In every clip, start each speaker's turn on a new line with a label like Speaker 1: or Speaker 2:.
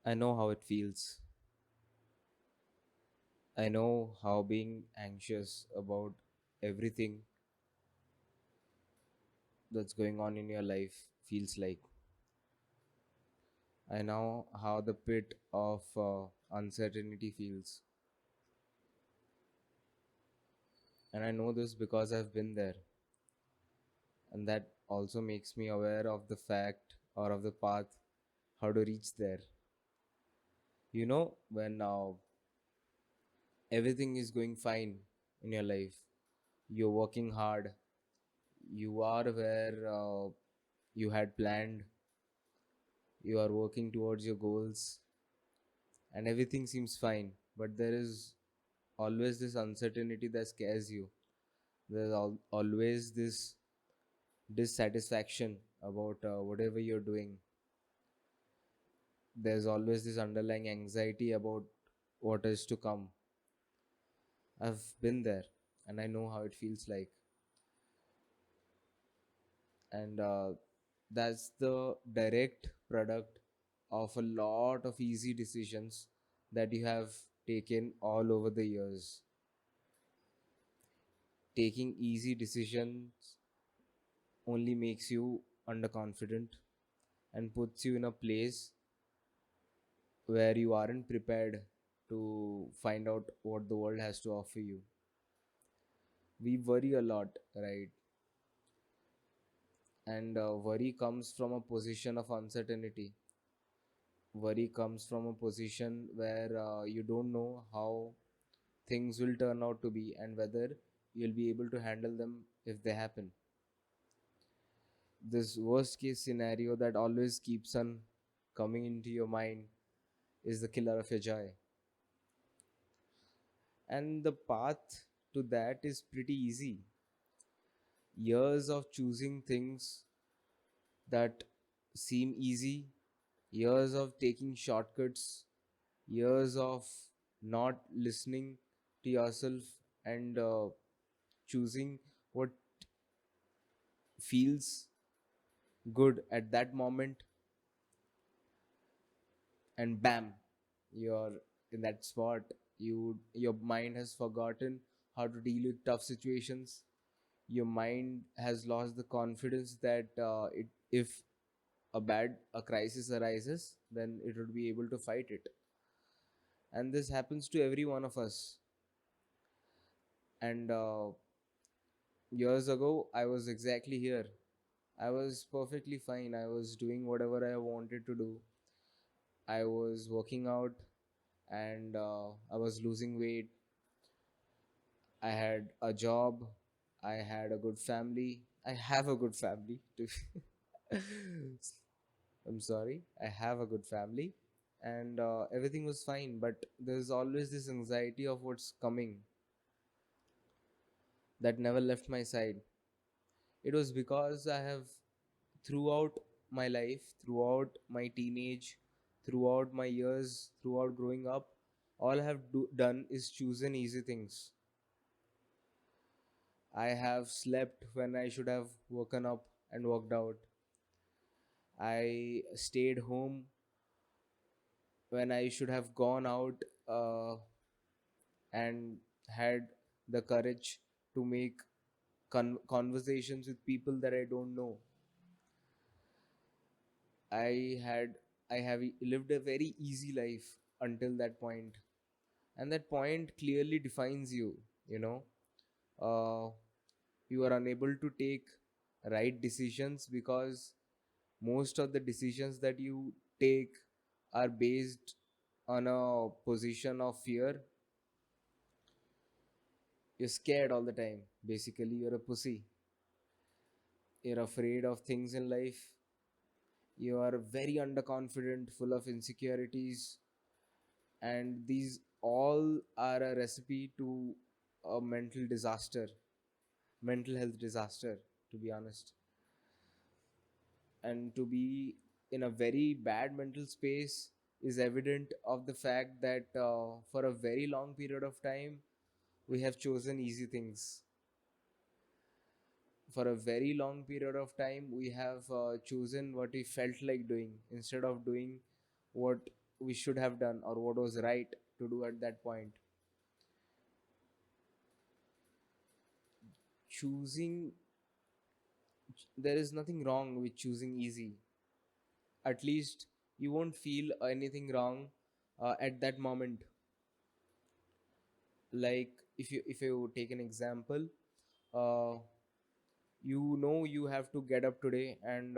Speaker 1: I know how it feels. I know how being anxious about everything that's going on in your life feels like. I know how the pit of uncertainty feels. And I know this because I've been there. And that also makes me aware of the fact or of the path how to reach there. When everything is going fine in your life, you're working hard, you are where you had planned, you are working towards your goals, and everything seems fine. But there is always this uncertainty that scares you. There's always this dissatisfaction about whatever you're doing. There's always this underlying anxiety about what is to come. I've been there and I know how it feels like. And that's the direct product of a lot of easy decisions that you have taken all over the years. Taking easy decisions only makes you underconfident and puts you in a place where you aren't prepared to find out what the world has to offer you. We worry a lot, right? And worry comes from a position of uncertainty. Worry comes from a position where you don't know how things will turn out to be and whether you'll be able to handle them if they happen. This worst case scenario that always keeps on coming into your mind is the killer of your joy. And the path to that is pretty easy. Years of choosing things that seem easy, years of taking shortcuts, years of not listening to yourself and choosing what feels good at that moment, and bam, you're in that spot. Your mind has forgotten how to deal with tough situations. Your mind has lost the confidence that if a crisis arises, then it would be able to fight it. And this happens to every one of us. And years ago I was exactly here. I was perfectly fine. I was doing whatever I wanted to do. I was working out, and I was losing weight. I had a job. I had a good family. I have a good family. I'm sorry. I have a good family, and everything was fine. But there's always this anxiety of what's coming that never left my side. It was because I have, throughout my life, throughout my teenage, throughout my years, throughout growing up, all I have done is chosen easy things. I have slept when I should have woken up and worked out. I stayed home when I should have gone out and had the courage to make conversations with people that I don't know. I had I have lived a very easy life until that point, and that point clearly defines you. Uh, you are unable to take right decisions because most of the decisions that you take are based on a position of fear. You're scared all the time. Basically, you're a pussy. You're afraid of things in life. You are very underconfident, full of insecurities, and these all are a recipe to a mental health disaster, to be honest. And to be in a very bad mental space is evident of the fact that for a very long period of time we have chosen easy things. For a very long period of time we have chosen what we felt like doing instead of doing what we should have done or what was right to do at that point. Choosing, there is nothing wrong with choosing easy. At least you won't feel anything wrong at that moment. Like if you take an example, uh, you know you have to get up today and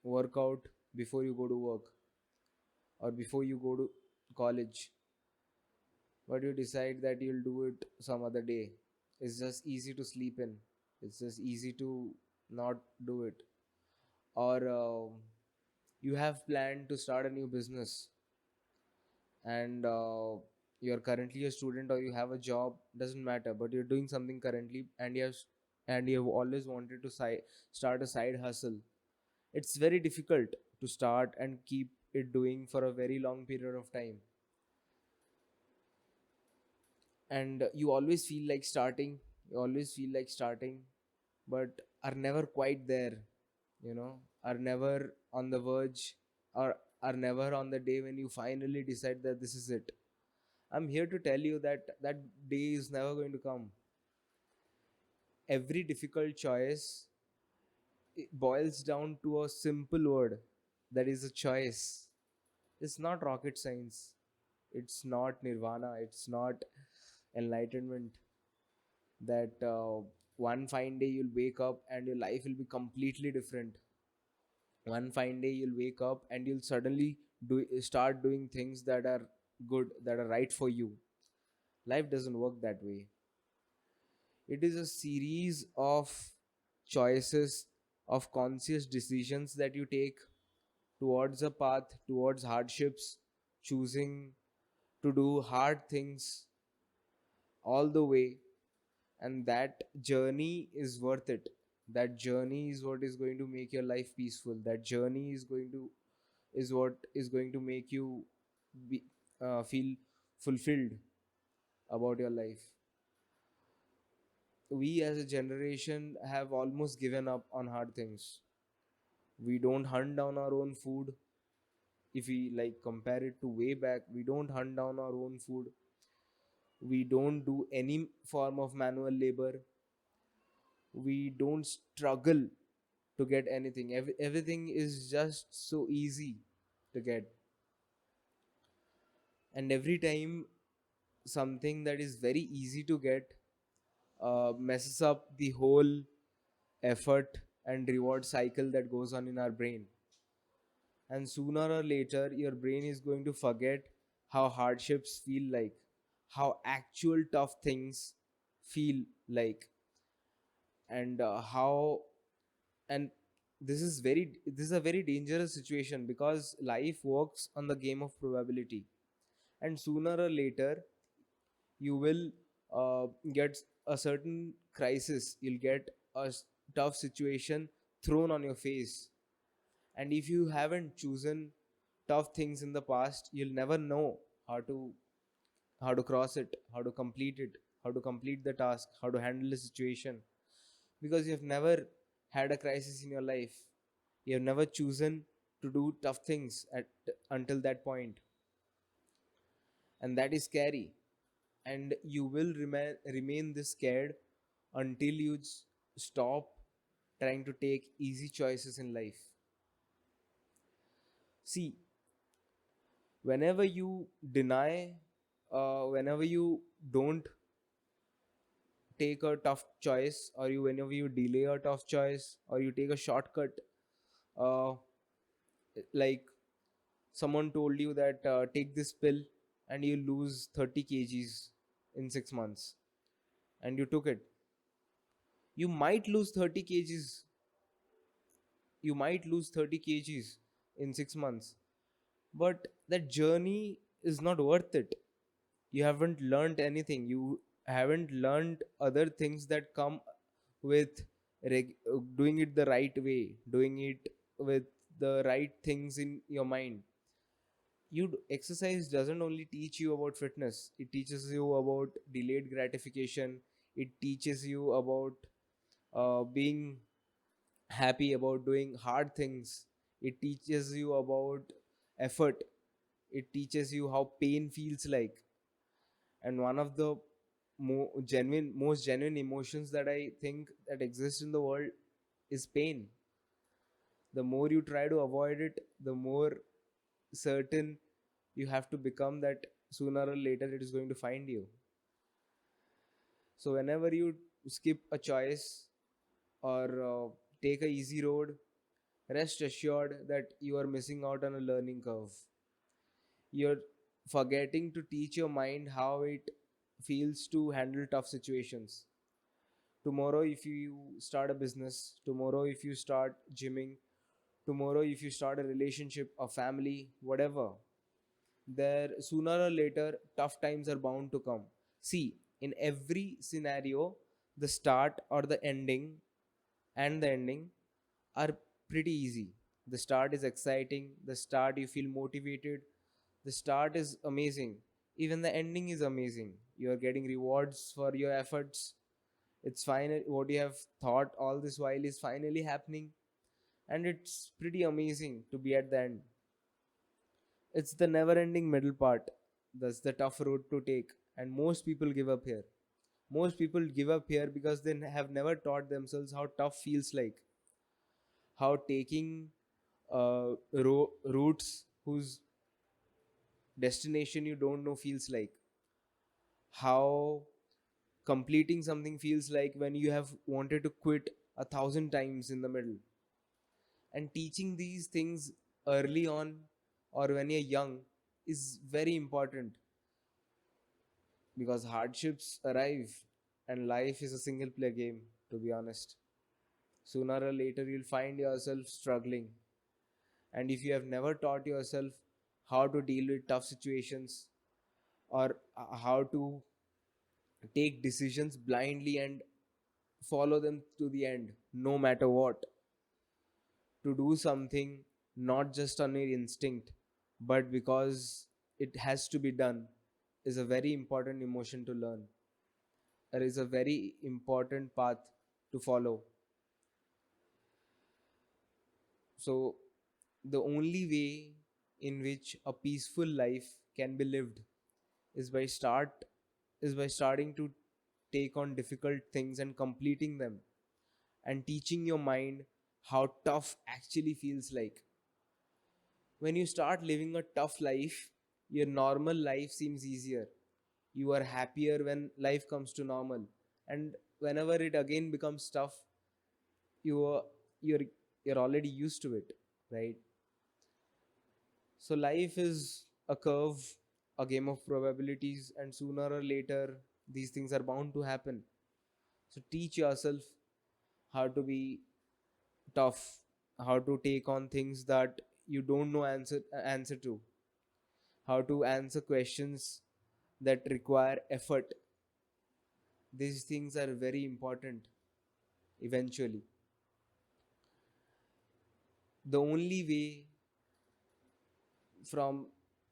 Speaker 1: work out before you go to work or before you go to college, but you decide that you'll do it some other day. It's just easy to sleep in, it's just easy to not do it. Or you have planned to start a new business, and you're currently a student or you have a job, doesn't matter, but you're doing something currently, and you've always wanted to start a side hustle. It's very difficult to start and keep it doing for a very long period of time, and you always feel like starting, but are never quite there, are never on the verge, or are never on the day when you finally decide that this is it. I'm here to tell you that that day is never going to come. Every difficult choice, it boils down to a simple word, that is a choice. It's not rocket science, it's not nirvana, it's not enlightenment, that one fine day you'll wake up and your life will be completely different. One fine day you'll wake up and you'll suddenly start doing things that are good, that are right for you. Life doesn't work that way. It is a series of choices, of conscious decisions that you take towards a path, towards hardships, choosing to do hard things all the way. And that journey is worth it. That journey is what is going to make your life peaceful. That journey is what is going to make you feel fulfilled about your life. We as a generation have almost given up on hard things. We don't hunt down our own food. If we like compare it to way back, we don't hunt down our own food. We don't do any form of manual labor. We don't struggle to get anything. Everything is just so easy to get. And every time something that is very easy to get messes up the whole effort and reward cycle that goes on in our brain. And sooner or later, your brain is going to forget how hardships feel like, how actual tough things feel like, and how and this is a very dangerous situation, because life works on the game of probability. And sooner or later, you will get a certain crisis, you'll get a tough situation thrown on your face. And if you haven't chosen tough things in the past, you'll never know how to cross it, how to complete it, how to complete the task, how to handle the situation, because you've never had a crisis in your life. You have never chosen to do tough things at until that point. And that is scary. And you will remain this scared until you stop trying to take easy choices in life. See, whenever you deny, whenever you don't take a tough choice, or you whenever you delay a tough choice, or you take a shortcut, uh, like someone told you that take this pill and you lose 30 kgs in 6 months, and you took it. You might lose 30 kgs, you might lose 30 kgs in 6 months, but that journey is not worth it. You haven't learned anything, you haven't learned other things that come with doing it the right way, doing it with the right things in your mind. Exercise doesn't only teach you about fitness, it teaches you about delayed gratification, it teaches you about being happy about doing hard things, it teaches you about effort, It teaches you how pain feels like. And one of the most genuine emotions that I think that exist in the world is pain. The more you try to avoid it, the more certain you have to become that sooner or later it is going to find you. So whenever you skip a choice or take a easy road, rest assured that you are missing out on a learning curve. You're forgetting to teach your mind how it feels to handle tough situations. Tomorrow, if you start a business, tomorrow, if you start gymming, tomorrow, if you start a relationship, a family, whatever, there sooner or later, tough times are bound to come. See, in every scenario, the start or the ending and the ending are pretty easy. The start is exciting, the start you feel motivated, the start is amazing. Even the ending is amazing. You are getting rewards for your efforts. It's fine. What you have thought all this while is finally happening, and it's pretty amazing to be at the end. It's the never ending middle part. That's the tough road to take, and most people give up here. Most people give up here because they have never taught themselves how tough feels like, how taking routes whose destination you don't know feels like, how completing something feels like when you have wanted to quit 1,000 times in the middle. And teaching these things early on or when you're young is very important, because hardships arrive and life is a single player game, to be honest. Sooner or later you'll find yourself struggling, and if you have never taught yourself how to deal with tough situations, or how to take decisions blindly and follow them to the end no matter what, to do something not just on your instinct but because it has to be done, is a very important emotion to learn. There is a very important path to follow. So the only way in which a peaceful life can be lived is by starting to take on difficult things and completing them, and teaching your mind how tough actually feels like. When you start living a tough life, your normal life seems easier. You are happier when life comes to normal. And whenever it again becomes tough, you are you're you're already used to it, right? So life is a curve, a game of probabilities, and sooner or later these things are bound to happen. So teach yourself how to be tough, how to take on things that you don't know answer to, how to answer questions that require effort. These things are very important eventually. The only way from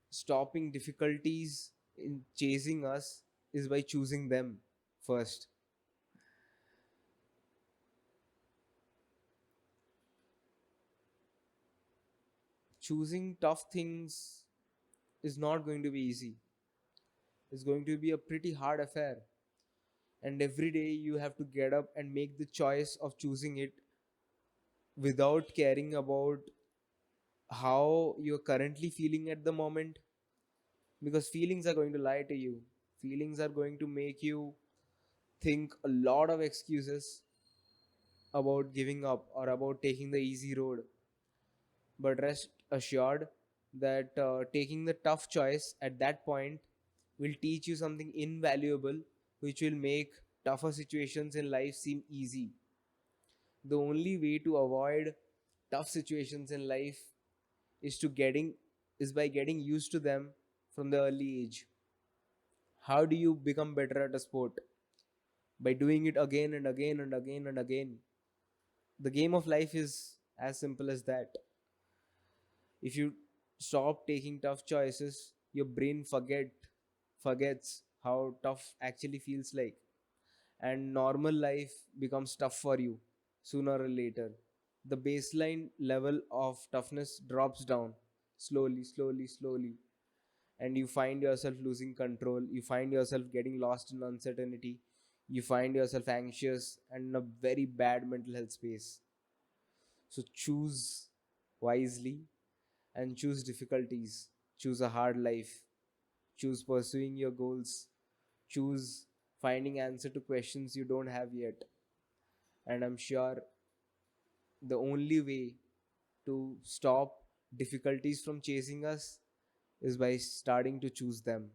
Speaker 1: stopping difficulties in chasing us is by choosing them first. Choosing tough things is not going to be easy. It's going to be a pretty hard affair. And every day you have to get up and make the choice of choosing it without caring about how you're currently feeling at the moment, because feelings are going to lie to you. Feelings are going to make you think a lot of excuses about giving up or about taking the easy road. But rest assured that taking the tough choice at that point will teach you something invaluable, which will make tougher situations in life seem easy. The only way to avoid tough situations in life is to getting is by getting used to them from the early age. How do you become better at a sport? By doing it again and again and again and again. The game of life is as simple as that. If you stop taking tough choices, your brain forgets how tough actually feels like, and normal life becomes tough for you sooner or later. The baseline level of toughness drops down slowly, slowly, slowly. and you find yourself losing control, you find yourself getting lost in uncertainty, you find yourself anxious and in a very bad mental health space. So choose wisely and choose difficulties, choose a hard life, choose pursuing your goals, choose finding answer to questions you don't have yet. And I'm sure the only way to stop difficulties from chasing us is by starting to choose them.